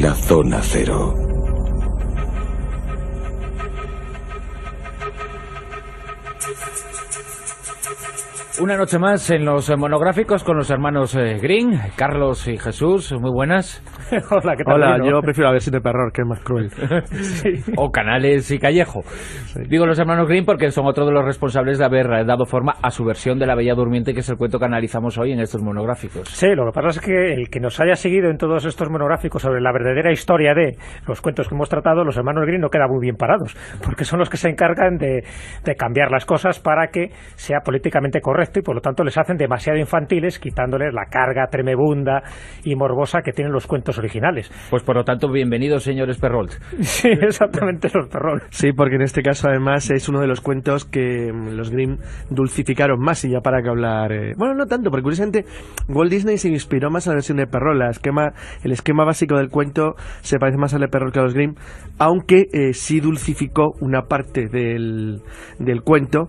en la zona cero. Una noche más en los monográficos con los hermanos Green, Carlos y Jesús. Muy buenas. Hola, ¿qué tal? Hola, yo prefiero la versión de Perror, que es más cruel. Sí. O Canales y Callejo. Sí. Digo los hermanos Green porque son otro de los responsables de haber dado forma a su versión de La Bella Durmiente, que es el cuento que analizamos hoy en estos monográficos. Sí, lo que pasa es que el que nos haya seguido en todos estos monográficos sobre la verdadera historia de los cuentos que hemos tratado, los hermanos Green no quedan muy bien parados, porque son los que se encargan de cambiar las cosas para que sea políticamente correcto, y por lo tanto les hacen demasiado infantiles, quitándoles la carga tremebunda y morbosa que tienen los cuentos originales. Pues por lo tanto, bienvenidos, señores Perrault. Sí, exactamente, los Perrault. Sí, porque en este caso además es uno de los cuentos que los Grimm dulcificaron más, y ya para que hablar... Bueno, no tanto, porque curiosamente Walt Disney se inspiró más en la versión de Perrault. El esquema básico del cuento se parece más al de Perrault que a los Grimm, aunque sí dulcificó una parte del cuento,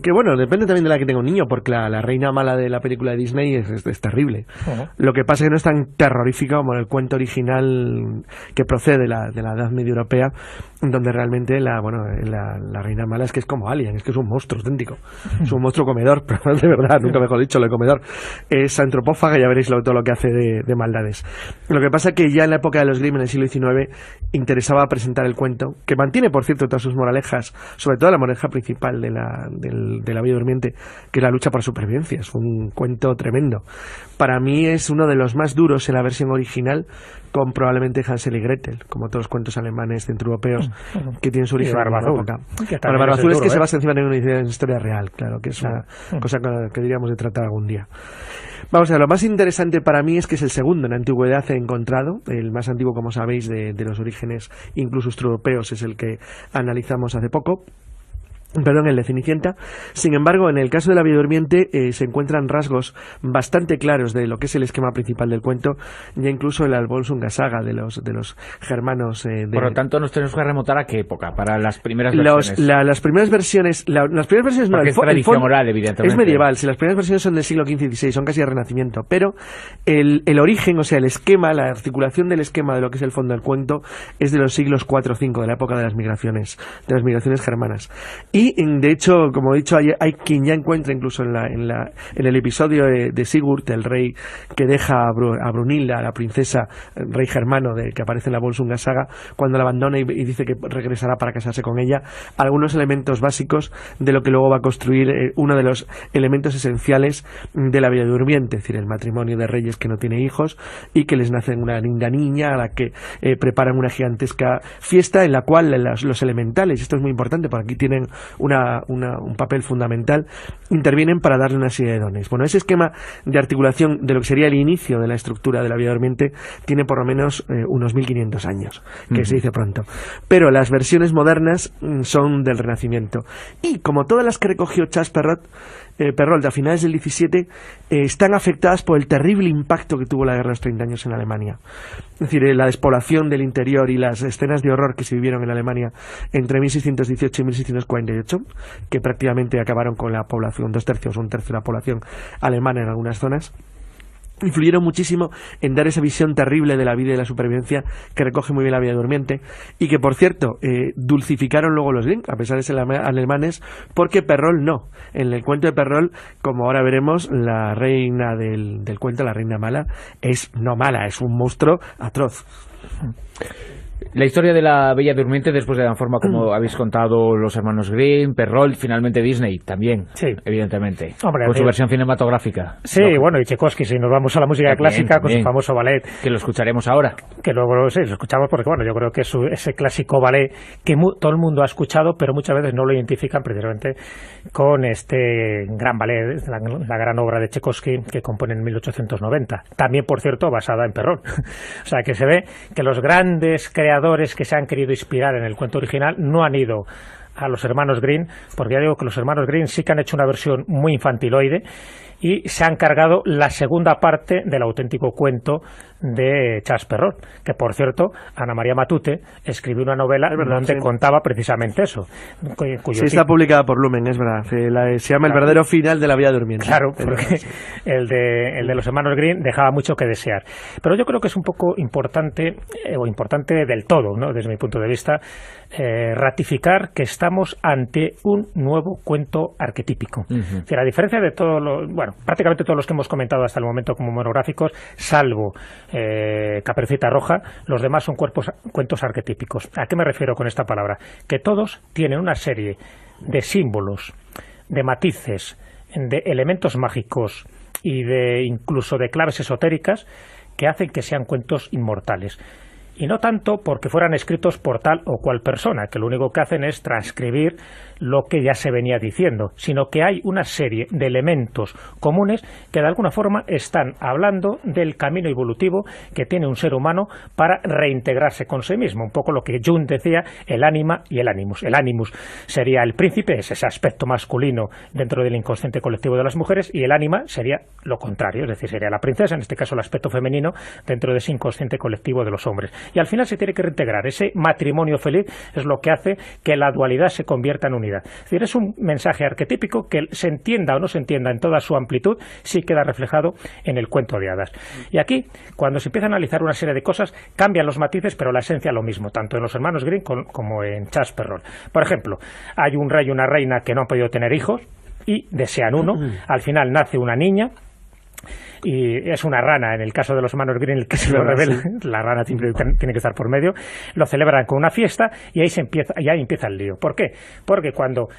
que bueno, depende también de la que tenga un niño, porque la reina mala de la película de Disney es terrible. Lo que pasa es que no es tan terrorífica como el cuento original que procede de la Edad Media Europea, donde realmente la reina mala es que es como Alien, es que es un monstruo auténtico, es un monstruo comedor, pero de verdad, nunca mejor dicho, lo de comedor. Es antropófaga, ya veréis todo lo que hace de maldades. Lo que pasa es que ya en la época de los Grimm, en el siglo XIX, interesaba presentar el cuento, que mantiene, por cierto, todas sus moralejas, sobre todo la moraleja principal de la Bella Durmiente, que es la lucha por la supervivencia. Es un cuento tremendo. Para mí es uno de los más duros en la versión original, con probablemente Hansel y Gretel, como todos los cuentos alemanes centroeuropeos que tienen su origen en la época. El Barba Azul es que se basa encima de una historia real, claro, que es una cosa que diríamos de tratar algún día. Vamos a ver, lo más interesante para mí es que es el segundo en antigüedad encontrado. El más antiguo, como sabéis, de los orígenes incluso europeos, es el que analizamos hace poco. Perdón, el de Cenicienta. Sin embargo, en el caso de La Bella Durmiente se encuentran rasgos bastante claros de lo que es el esquema principal del cuento, ya incluso en la Volsunga Saga de los germanos. Por lo tanto, nos tenemos que remontar a qué época para las primeras versiones. Las primeras versiones, las primeras versiones no. Es tradición oral, evidentemente. Es medieval. Si las primeras versiones son del siglo XV y XVI, son casi el Renacimiento, pero el origen, o sea, el esquema, la articulación del esquema de lo que es el fondo del cuento, es de los siglos IV o V, de la época de las migraciones germanas. Y, de hecho, como he dicho, hay quien ya encuentra incluso en el episodio de Sigurd, el rey que deja a Brunilda, la princesa, rey germano que aparece en la Volsunga Saga, cuando la abandona y dice que regresará para casarse con ella, algunos elementos básicos de lo que luego va a construir uno de los elementos esenciales de La Bella Durmiente, es decir, el matrimonio de reyes que no tiene hijos y que les nace una linda niña a la que preparan una gigantesca fiesta en la cual los elementales, esto es muy importante porque aquí tienen un papel fundamental, intervienen para darle una serie de dones. Bueno, ese esquema de articulación de lo que sería el inicio de la estructura de La Bella Durmiente tiene por lo menos unos 1500 años, que se dice pronto. Pero las versiones modernas son del Renacimiento. Y como todas las que recogió Charles Perrault a finales del 17, están afectadas por el terrible impacto que tuvo la Guerra de los 30 años en Alemania. Es decir, la despoblación del interior y las escenas de horror que se vivieron en Alemania entre 1618 y 1648, que prácticamente acabaron con la población, 2/3 o 1/3 de la población alemana en algunas zonas, influyeron muchísimo en dar esa visión terrible de la vida y de la supervivencia que recoge muy bien La Bella Durmiente, y que, por cierto, dulcificaron luego los Grimm, a pesar de ser alemanes, porque Perrault no. En el cuento de Perrault, como ahora veremos, la reina del cuento, la reina mala, es no mala, es un monstruo atroz. La historia de La Bella Durmiente, después de la forma como habéis contado los hermanos Grimm, Perrault, finalmente Disney también, sí, evidentemente, hombre, con su versión cinematográfica. Sí, no, bueno, y Tchaikovsky, si nos vamos a la música clásica, con su famoso ballet. Que lo escucharemos ahora. Que luego sí, lo escuchamos porque, bueno, yo creo que es ese clásico ballet que todo el mundo ha escuchado, pero muchas veces no lo identifican precisamente con este gran ballet, la gran obra de Tchaikovsky que compone en 1890. También, por cierto, basada en Perrault. O sea, que se ve que los grandes creadores que se han querido inspirar en el cuento original no han ido a los hermanos Green, porque ya digo que los hermanos Green sí que han hecho una versión muy infantiloide, y se han cargado la segunda parte del auténtico cuento de Charles Perrault, que por cierto Ana María Matute escribió una novela donde contaba precisamente eso. Sí, está publicada por Lumen, es verdad. Se llama El verdadero final de la Bella Durmiente. Claro, porque el de los hermanos Green dejaba mucho que desear. Pero yo creo que es un poco importante, o importante del todo, ¿no?, desde mi punto de vista, ratificar que estamos ante un nuevo cuento arquetípico. Es decir, a diferencia de prácticamente todos los que hemos comentado hasta el momento como monográficos, salvo Caperucita Roja, los demás son cuentos arquetípicos. ¿A qué me refiero con esta palabra? Que todos tienen una serie de símbolos, de matices, de elementos mágicos y incluso de claves esotéricas que hacen que sean cuentos inmortales. Y no tanto porque fueran escritos por tal o cual persona, que lo único que hacen es transcribir lo que ya se venía diciendo, sino que hay una serie de elementos comunes que de alguna forma están hablando del camino evolutivo que tiene un ser humano para reintegrarse con sí mismo. Un poco lo que Jung decía, el ánima y el animus. El animus sería el príncipe, es ese aspecto masculino dentro del inconsciente colectivo de las mujeres, y el ánima sería lo contrario, es decir, sería la princesa, en este caso el aspecto femenino, dentro de ese inconsciente colectivo de los hombres. Y al final se tiene que reintegrar. Ese matrimonio feliz es lo que hace que la dualidad se convierta en unidad. Es decir, es un mensaje arquetípico que, se entienda o no se entienda en toda su amplitud, sí queda reflejado en el cuento de hadas. Y aquí, cuando se empieza a analizar una serie de cosas, cambian los matices, pero la esencia lo mismo, tanto en los hermanos Grimm como en Charles Perrault. Por ejemplo, hay un rey y una reina que no han podido tener hijos y desean uno. Al final nace una niña, y es una rana, en el caso de los hermanos Green, el que se lo revela, la rana siempre tiene que estar por medio, lo celebran con una fiesta y ahí empieza el lío. ¿Por qué? Porque cuando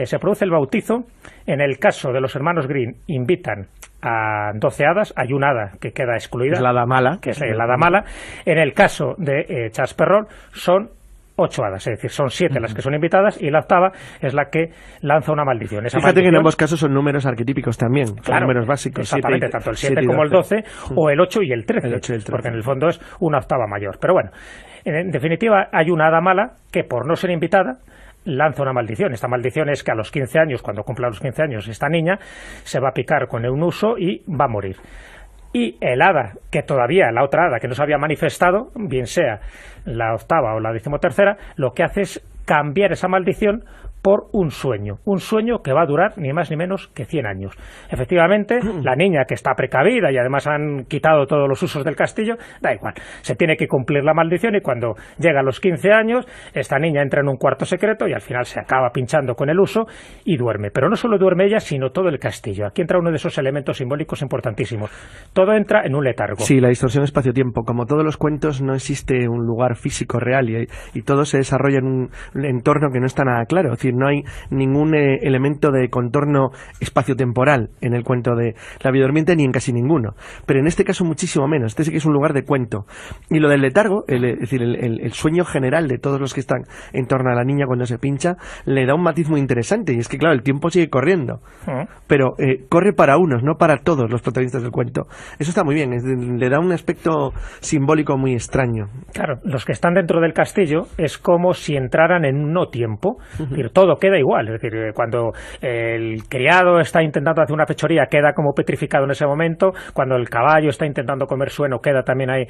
se produce el bautizo, en el caso de los hermanos Green invitan a 12 hadas, hay una hada que queda excluida, es la hada mala, que es la hada mala. En el caso de Charles Perrault son 8 hadas, es decir, son 7 las que son invitadas y la octava es la que lanza una maldición. Fíjate que en ambos casos son números arquetípicos también, claro, números básicos. Exactamente, tanto el 7 como el 12, o el 8 y el 13, porque en el fondo es una octava mayor. Pero bueno, en definitiva, hay una hada mala que, por no ser invitada, lanza una maldición. Esta maldición es que a los 15 años, cuando cumpla los 15 años, esta niña se va a picar con un huso y va a morir. Y el hada, la otra hada que no se había manifestado, bien sea la octava o la 13ª, lo que hace es cambiar esa maldición por un sueño que va a durar ni más ni menos que 100 años. Efectivamente, la niña, que está precavida y además han quitado todos los usos del castillo, da igual, se tiene que cumplir la maldición, y cuando llega a los 15 años, esta niña entra en un cuarto secreto y al final se acaba pinchando con el uso y duerme. Pero no solo duerme ella, sino todo el castillo. Aquí entra uno de esos elementos simbólicos importantísimos. Todo entra en un letargo. Sí, la distorsión espacio-tiempo. Como todos los cuentos, no existe un lugar físico real y todo se desarrolla en un entorno que no está nada claro. Es decir, no hay ningún elemento de contorno espaciotemporal en el cuento de La Bella Durmiente, ni en casi ninguno. Pero en este caso muchísimo menos. Este sí que es un lugar de cuento. Y lo del letargo, es decir, el sueño general de todos los que están en torno a la niña cuando se pincha, le da un matiz muy interesante. Y es que, claro, el tiempo sigue corriendo. Pero corre para unos, no para todos los protagonistas del cuento. Eso está muy bien. Le da un aspecto simbólico muy extraño. Claro, los que están dentro del castillo es como si entraran en un no tiempo. Es decir, todo queda igual. Es decir, cuando el criado está intentando hacer una fechoría, queda como petrificado en ese momento. Cuando el caballo está intentando comer sueno, queda también ahí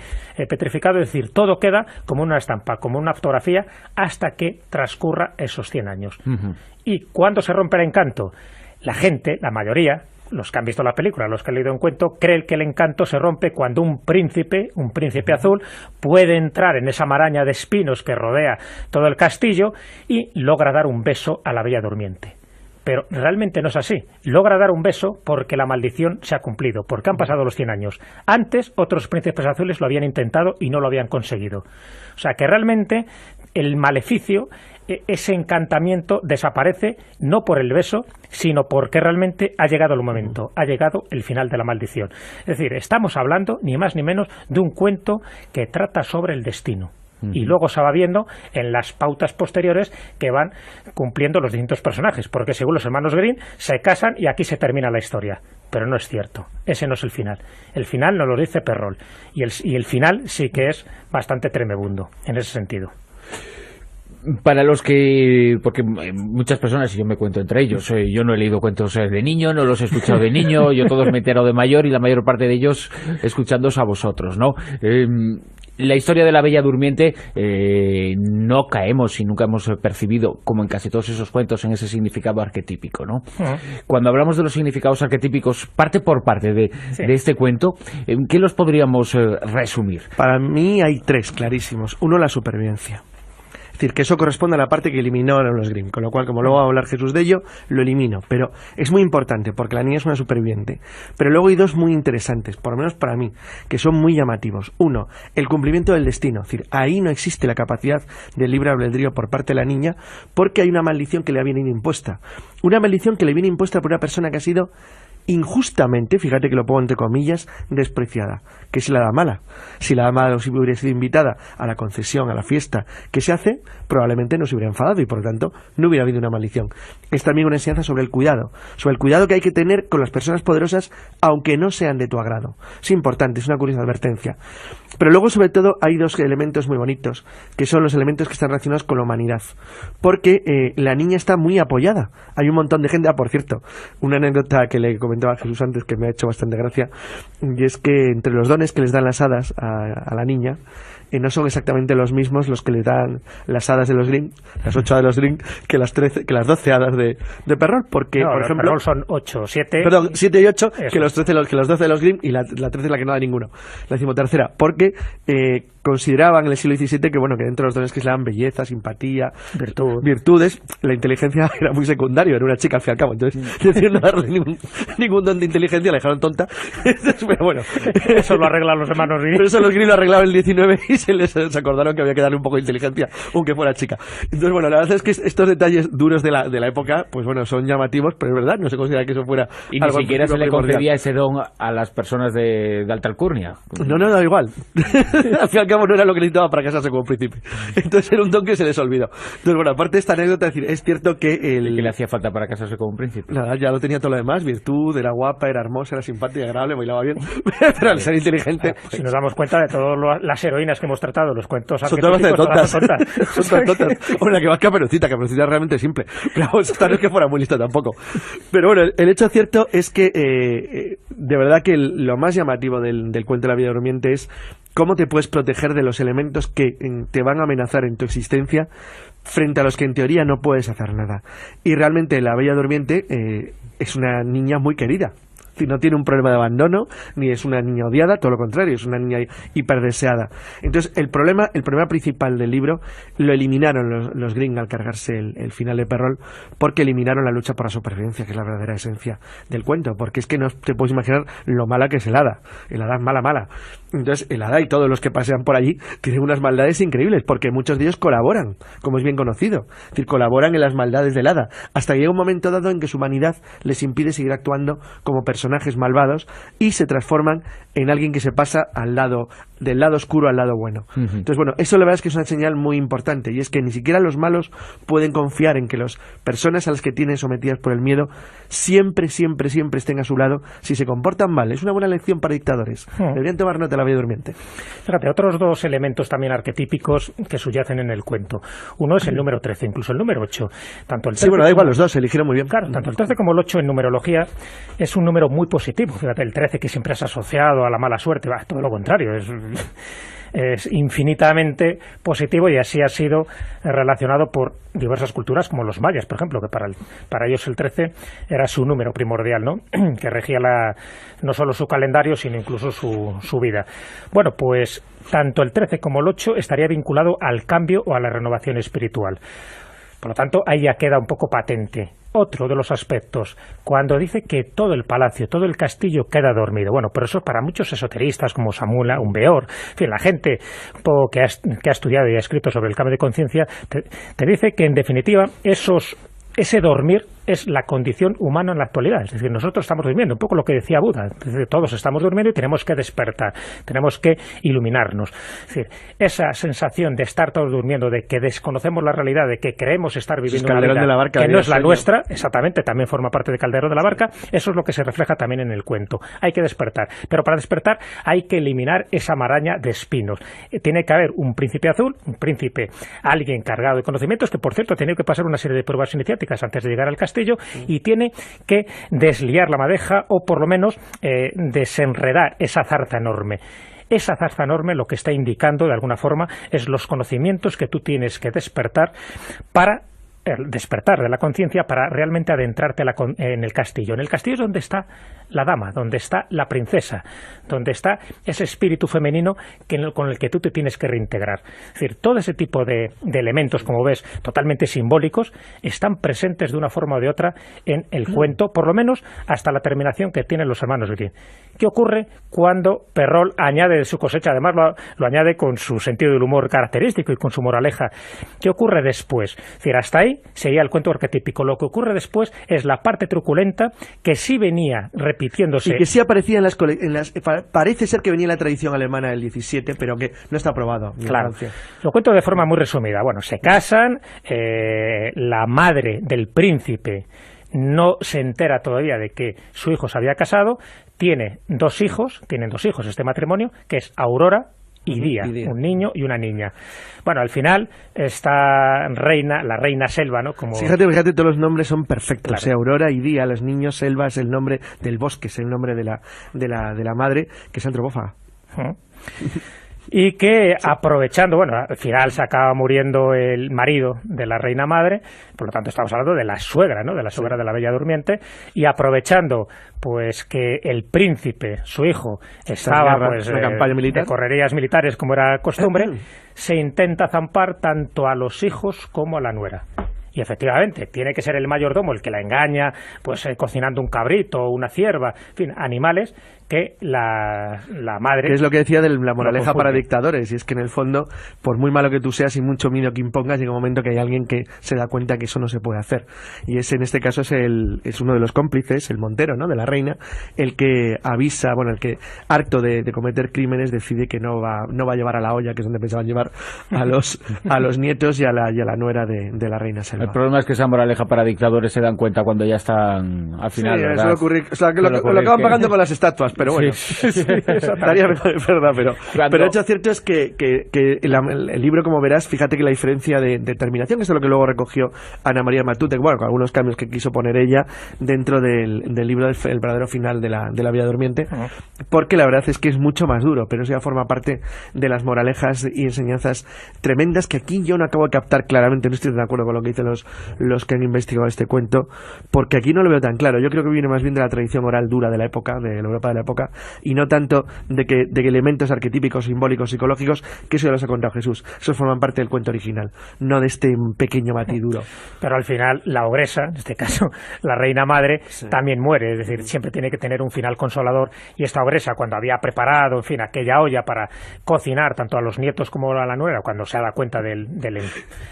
petrificado. Es decir, todo queda como una estampa, como una fotografía, hasta que transcurra esos 100 años. ¿Y cuándo se rompe el encanto? La gente, la mayoría, los que han visto la película, los que han leído un cuento, creen que el encanto se rompe cuando un príncipe azul, puede entrar en esa maraña de espinos que rodea todo el castillo y logra dar un beso a la Bella Durmiente. Pero realmente no es así. Logra dar un beso porque la maldición se ha cumplido, porque han pasado los 100 años. Antes, otros príncipes azules lo habían intentado y no lo habían conseguido. O sea que realmente el maleficio, ese encantamiento, desaparece no por el beso, sino porque realmente ha llegado el momento, ha llegado el final de la maldición. Es decir, estamos hablando ni más ni menos de un cuento que trata sobre el destino. Y luego se va viendo en las pautas posteriores que van cumpliendo los distintos personajes, porque según los hermanos Green se casan y aquí se termina la historia. Pero no es cierto, ese no es el final. El final nos lo dice Perrault, y el final sí que es bastante tremebundo en ese sentido. Para los que... Porque muchas personas, y yo me cuento entre ellos, yo no he leído cuentos de niño, no los he escuchado de niño, yo todos me he enterado de mayor y la mayor parte de ellos escuchándoos a vosotros, ¿no? La historia de la Bella Durmiente no caemos y nunca hemos percibido, como en casi todos esos cuentos, en ese significado arquetípico, ¿no? Cuando hablamos de los significados arquetípicos, parte por parte de este cuento, ¿en qué los podríamos resumir? Para mí hay 3 clarísimos. Uno, la supervivencia. Es decir, que eso corresponde a la parte que eliminaron los Grimm, con lo cual, como luego va a hablar Jesús de ello, lo elimino. Pero es muy importante, porque la niña es una superviviente. Pero luego hay 2 muy interesantes, por lo menos para mí, que son muy llamativos. Uno, el cumplimiento del destino. Es decir, ahí no existe la capacidad del libre albedrío por parte de la niña, porque hay una maldición que le viene impuesta. Una maldición que le viene impuesta por una persona que ha sido injustamente, fíjate que lo pongo entre comillas, despreciada, que es la hada mala. Si la hada mala no hubiera sido invitada a la concesión, a la fiesta que se hace, probablemente no se hubiera enfadado y por lo tanto no hubiera habido una maldición. Es también una enseñanza sobre el cuidado que hay que tener con las personas poderosas, aunque no sean de tu agrado. Es importante, es una curiosa advertencia. Pero luego, sobre todo, hay 2 elementos muy bonitos, que son los elementos que están relacionados con la humanidad, porque la niña está muy apoyada. Hay un montón de gente. Por cierto, una anécdota que le comentaba a Jesús antes que me ha hecho bastante gracia, y es que entre los dones que les dan las hadas a la niña, no son exactamente los mismos los que le dan las hadas de los Grimm, las 8 hadas de los Grimm, que las 12 hadas de Perrault, porque, no, por ejemplo... Perrault son 8, 7... Perdón, 7 y 8, que los 12 de los Grimm, y la 13 es la que no da ninguno, la 13ª, porque consideraban en el siglo XVII que, bueno, que dentro de los dones que se le dan belleza, simpatía, virtudes, la inteligencia era muy secundario, era una chica al fin y al cabo, entonces decidieron no darle ningún don de inteligencia, la dejaron tonta. Pero bueno, eso lo arreglan los hermanos Grimm. Pero eso los Grimm lo arreglaban en el 19 y se acordaron que había que darle un poco de inteligencia, aunque fuera chica. Entonces, bueno, la verdad es que estos detalles duros de la época, pues bueno, son llamativos, pero es verdad, no se considera que eso fuera... Y ni siquiera se le concedía ese don a las personas de alta alcurnia. No, da igual. Al fin y al cabo no era lo que necesitaba para casarse como príncipe. Entonces era un don que se les olvidó. Entonces, bueno, aparte de esta anécdota, es decir, es cierto que ¿Qué le hacía falta para casarse como un príncipe? Nada, ya lo tenía todo lo demás, virtud, era guapa, era hermosa, era simpática, agradable, bailaba bien, pero al ser inteligente... Si nos damos cuenta de todas las heroínas que hemos tratado, los cuentos son todas tontas. Son tontas. Bueno, que más Caperucita es realmente simple, pero vamos, esta no es que fuera muy lista tampoco. Pero bueno, el hecho cierto es que de verdad que lo más llamativo del cuento de la Bella Durmiente es cómo te puedes proteger de los elementos que te van a amenazar en tu existencia, frente a los que en teoría no puedes hacer nada. Y realmente la Bella Durmiente es una niña muy querida. No tiene un problema de abandono, ni es una niña odiada, todo lo contrario, es una niña hiperdeseada. Entonces, el problema principal del libro lo eliminaron los Grimm al cargarse el final de Perrault, porque eliminaron la lucha por la supervivencia, que es la verdadera esencia del cuento, porque es que no te puedes imaginar lo mala que es el hada. El hada es mala. Entonces, el hada y todos los que pasean por allí tienen unas maldades increíbles, porque muchos de ellos colaboran, como es bien conocido. Es decir, colaboran en las maldades del hada, hasta que llega un momento dado en que su humanidad les impide seguir actuando como personajes malvados y se transforman en alguien que se pasa del lado oscuro al lado bueno. Entonces, bueno, eso la verdad es que es una señal muy importante, y es que ni siquiera los malos pueden confiar en que las personas a las que tienen sometidas por el miedo siempre estén a su lado si se comportan mal. Es una buena lección para dictadores. Deberían tomar nota de la Bella Durmiente. Fíjate, otros 2 elementos también arquetípicos que subyacen en el cuento. Uno es el número 13, incluso el número 8. Tanto el 13 sí, bueno, da igual, los 2 se eligieron muy bien. Claro, tanto el 13 como el 8 en numerología es un número muy positivo. Fíjate, el 13 que siempre es asociado a la mala suerte, todo lo contrario, es infinitamente positivo, y así ha sido relacionado por diversas culturas, como los mayas, por ejemplo, que para ellos el 13 era su número primordial, ¿no? Que regía no solo su calendario, sino incluso su vida. Bueno, pues tanto el 13 como el 8 estaría vinculado al cambio o a la renovación espiritual. Por lo tanto, ahí ya queda un poco patente. Otro de los aspectos, cuando dice que todo el palacio, todo el castillo queda dormido. Bueno, pero eso para muchos esoteristas como Samula, Umbeor, en fin, la gente que ha estudiado y ha escrito sobre el cambio de conciencia, te dice que en definitiva ese dormir es la condición humana en la actualidad. Es decir, nosotros estamos durmiendo, un poco lo que decía Buda. Es decir, todos estamos durmiendo y tenemos que despertar, tenemos que iluminarnos. Es decir, esa sensación de estar todos durmiendo, de que desconocemos la realidad, de que creemos estar viviendo una vida de la Barca, que no es la nuestra, exactamente, también forma parte de Calderón de la Barca, eso es lo que se refleja también en el cuento. Hay que despertar, pero para despertar hay que eliminar esa maraña de espinos. Tiene que haber un príncipe azul, un príncipe, alguien cargado de conocimientos, que por cierto tiene que pasar una serie de pruebas iniciáticas antes de llegar al castillo, y tiene que desliar la madeja o por lo menos desenredar esa zarza enorme. Esa zarza enorme lo que está indicando de alguna forma es los conocimientos que tú tienes que despertar para el despertar de la conciencia, para realmente adentrarte en el castillo. En el castillo es donde está la dama, donde está la princesa, donde está ese espíritu femenino con el que tú te tienes que reintegrar. Es decir, todo ese tipo de elementos, como ves, totalmente simbólicos, están presentes de una forma o de otra en el cuento, por lo menos hasta la terminación que tienen los hermanos Grimm. ¿Qué ocurre cuando Perrault añade de su cosecha? Además lo añade con su sentido del humor característico y con su moraleja. ¿Qué ocurre después? Es decir, hasta ahí sería el cuento arquetípico. Lo que ocurre después es la parte truculenta que sí venía repitiéndose. Y que sí aparecía parece ser que venía en la tradición alemana del 17, pero que no está aprobado. Claro. Lo cuento de forma muy resumida. Bueno, se casan, la madre del príncipe no se entera todavía de que su hijo se había casado, tienen dos hijos este matrimonio, que es Aurora y Día, un niño y una niña. Bueno, al final esta la reina Selva, ¿no? Como... Fíjate, todos los nombres son perfectos. Claro. O sea, Aurora y Día, los niños, Selva es el nombre del bosque, es el nombre de la madre, que es antropófaga. Y que aprovechando, bueno, al final se acaba muriendo el marido de la reina madre, por lo tanto estamos hablando de la suegra, ¿no? De la suegra de la Bella Durmiente, y aprovechando pues que el príncipe, su hijo, estaba pues de correrías militares como era costumbre, se intenta zampar tanto a los hijos como a la nuera. Y efectivamente, tiene que ser el mayordomo el que la engaña, pues cocinando un cabrito o una cierva, en fin, animales que la madre... Que es lo que decía de la moraleja para dictadores, y es que en el fondo, por muy malo que tú seas y mucho miedo que impongas, llega un momento que hay alguien que se da cuenta que eso no se puede hacer. Y en este caso es uno de los cómplices, el montero, ¿no?, de la reina, el que avisa, bueno, el que, harto de cometer crímenes, decide que no va a llevar a la olla, que es donde pensaban llevar a los nietos y a la nuera de la reina Selva. El problema es que esa moraleja para dictadores se dan cuenta cuando ya están al final, sí, ¿verdad? Eso ocurre, o sea, que lo acaban pagando con las estatuas, pero bueno, estaría verdad, pero hecho cierto es que el libro, como verás, fíjate que la diferencia de terminación, eso es lo que luego recogió Ana María Matute, bueno, con algunos cambios que quiso poner ella dentro del libro El verdadero final de la Bella Durmiente, porque la verdad es que es mucho más duro, pero eso ya forma parte de las moralejas y enseñanzas tremendas que aquí yo no acabo de captar claramente. No estoy de acuerdo con lo que dicen los que han investigado este cuento, porque aquí no lo veo tan claro. Yo creo que viene más bien de la tradición oral dura de la época, de la Europa de la época, y no tanto de que elementos arquetípicos, simbólicos, psicológicos, que eso ya los ha contado Jesús. Esos forman parte del cuento original, no de este pequeño matiz duro. Pero al final la ogresa, en este caso la reina madre, también muere, es decir, siempre tiene que tener un final consolador, y esta ogresa, cuando había preparado, en fin, aquella olla para cocinar tanto a los nietos como a la nuera, cuando se da cuenta del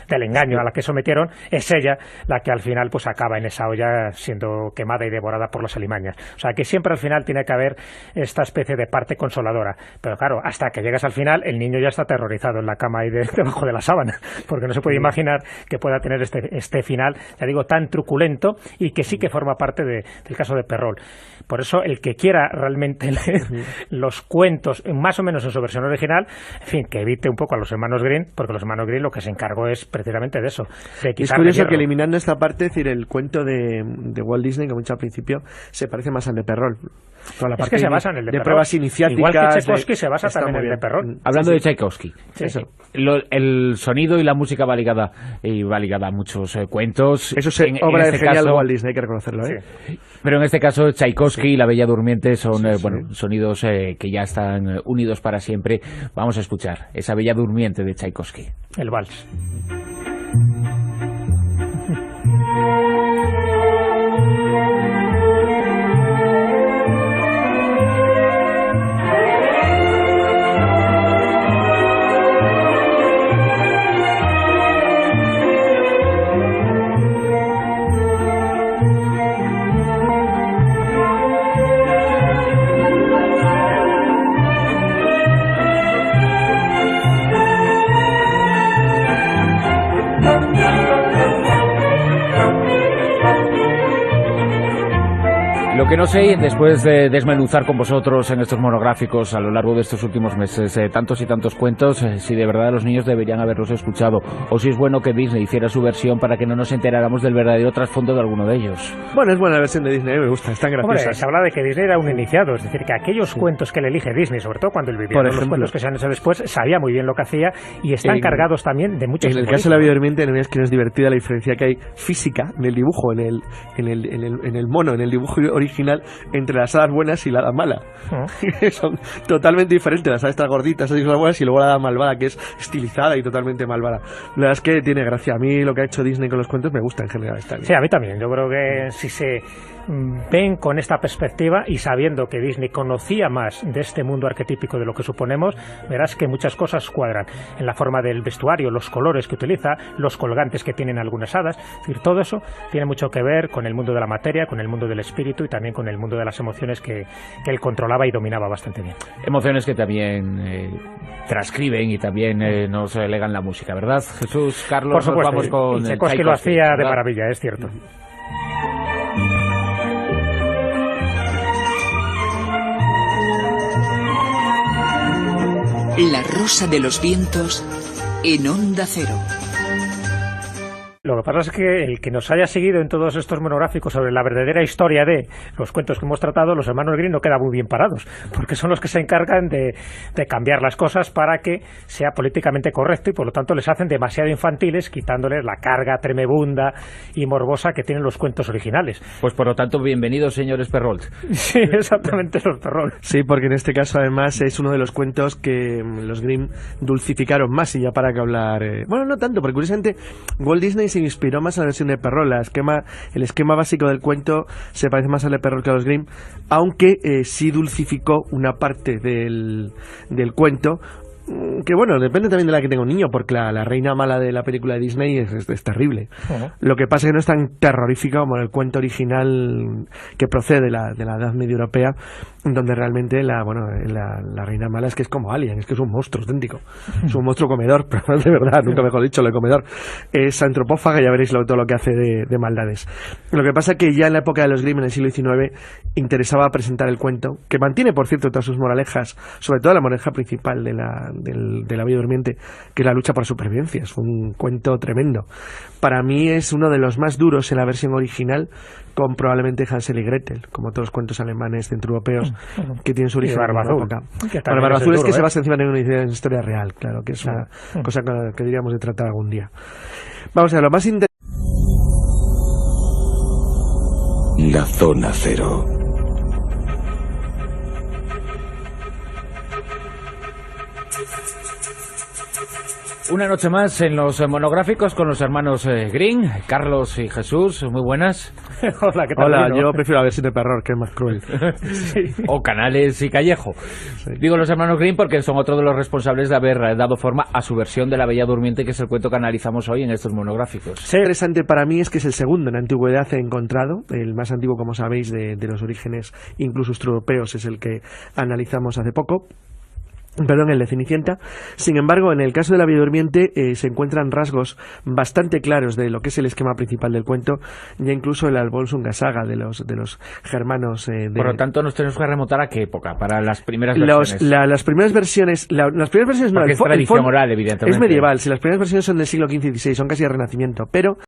engaño a la que sometieron, es ella la que al final pues acaba en esa olla siendo quemada y devorada por las alimañas. O sea que siempre al final tiene que haber esta especie de parte consoladora, pero claro, hasta que llegas al final el niño ya está aterrorizado en la cama y debajo de la sábana, porque no se puede imaginar que pueda tener este final, ya digo, tan truculento, y que sí que forma parte del caso de Perrault. Por eso el que quiera realmente leer los cuentos más o menos en su versión original, en fin, que evite un poco a los hermanos Grimm, porque los hermanos Grimm lo que se encargó es precisamente de eso, de quitarle. Es curioso que eliminando esta parte, es decir, el cuento de Walt Disney, como he dicho al principio, se parece más al de Perrault. Toda la parte es que se basa en el de pruebas iniciáticas. Igual que Tchaikovsky se basa también en el de Perrault. Hablando de Tchaikovsky, sí. El sonido y la música va ligada a muchos cuentos. Eso es obra del genial Walt Disney, hay que reconocerlo, ¿eh? Sí. Pero en este caso Tchaikovsky y la Bella Durmiente son sonidos que ya están unidos para siempre. Vamos a escuchar esa Bella Durmiente de Tchaikovsky. El vals. que no sé, después de desmenuzar con vosotros en estos monográficos a lo largo de estos últimos meses tantos y tantos cuentos, si de verdad los niños deberían haberlos escuchado, o si es bueno que Disney hiciera su versión para que no nos enteráramos del verdadero trasfondo de alguno de ellos. Bueno, es buena la versión de Disney, me gusta, están graciosas. Hombre, se habla de que Disney era un iniciado, es decir, que aquellos cuentos que le elige Disney, sobre todo cuando él vivía, por los ejemplo, cuentos que se han hecho después, sabía muy bien lo que hacía y están cargados también de muchos. En el caso de La Bella Durmiente, no es que no es divertida la diferencia que hay física en el dibujo, en el mono, en el dibujo original, entre las hadas buenas y la hada mala. Son totalmente diferentes. Las hadas gorditas son las buenas y luego la hada malvada, que es estilizada y totalmente malvada. La verdad es que tiene gracia. A mí lo que ha hecho Disney con los cuentos me gusta en general. Está bien. Sí, a mí también. Yo creo que si se ven con esta perspectiva y sabiendo que Disney conocía más de este mundo arquetípico de lo que suponemos, verás que muchas cosas cuadran en la forma del vestuario, los colores que utiliza, los colgantes que tienen algunas hadas. Es decir, todo eso tiene mucho que ver con el mundo de la materia, con el mundo del espíritu y también con el mundo de las emociones que él controlaba y dominaba bastante bien. Emociones que también transcriben y también nos legan la música, ¿verdad? Jesús, Carlos, por supuesto, vamos con y Tchaikovsky lo hacía, ¿verdad?, de maravilla, es cierto. La Rosa de los Vientos en Onda Cero. Lo que pasa es que el que nos haya seguido en todos estos monográficos sobre la verdadera historia de los cuentos que hemos tratado, los hermanos Grimm no quedan muy bien parados, porque son los que se encargan de cambiar las cosas para que sea políticamente correcto y por lo tanto les hacen demasiado infantiles, quitándoles la carga tremebunda y morbosa que tienen los cuentos originales. Pues por lo tanto, bienvenidos, señores Perrault. Sí, exactamente, los Perrault. Sí, porque en este caso además es uno de los cuentos que los Grimm dulcificaron más, y ya para que hablar... Bueno, no tanto, porque curiosamente Walt Disney se inspiró más en la versión de Perrault. El esquema básico del cuento se parece más al de Perrault que a los Grimm, aunque sí dulcificó una parte del cuento, que bueno, depende también de la que tenga un niño, porque la reina mala de la película de Disney es terrible. Lo que pasa es que no es tan terrorífica como el cuento original que procede de la Edad Media Europea, donde realmente la reina mala es que es como Alien, es que es un monstruo auténtico, es un monstruo comedor, pero de verdad, nunca mejor dicho, lo de comedor. Es antropófaga, ya veréis todo lo que hace de maldades. Lo que pasa es que ya en la época de los Grimm, en el siglo XIX, interesaba presentar el cuento, que mantiene, por cierto, todas sus moralejas, sobre todo la moraleja principal de la Bella Durmiente, que es la lucha por la supervivencia. Es un cuento tremendo. Para mí es uno de los más duros en la versión original, con probablemente Hansel y Gretel, como todos los cuentos alemanes centroeuropeos que tienen su origen en la época. El Barba Azul es que se basa encima de una historia real, claro, que es una cosa que diríamos de tratar algún día. Vamos a ver, lo más interesante. La Zona Cero. Una noche más en los monográficos con los hermanos Grimm, Carlos y Jesús. Muy buenas. Hola, ¿qué tal? Hola, yo prefiero la versión de Perrault, que es más cruel. Sí. O Canales y Callejo. Sí. Digo los hermanos Grimm porque son otro de los responsables de haber dado forma a su versión de La Bella Durmiente, que es el cuento que analizamos hoy en estos monográficos. Sí. Interesante para mí es que es el segundo en antigüedad encontrado. El más antiguo, como sabéis, de los orígenes incluso europeos, es el que analizamos hace poco. Perdón, el de Cenicienta. Sin embargo, en el caso de La Bella Durmiente se encuentran rasgos bastante claros de lo que es el esquema principal del cuento, ya incluso en la Volsunga Saga de los germanos. Por lo tanto, nos tenemos que remontar a qué época para las primeras versiones. Las primeras versiones, las primeras versiones no, es tradición oral, evidentemente. Es medieval. Si las primeras versiones son del siglo XV y XVI, son casi el Renacimiento, pero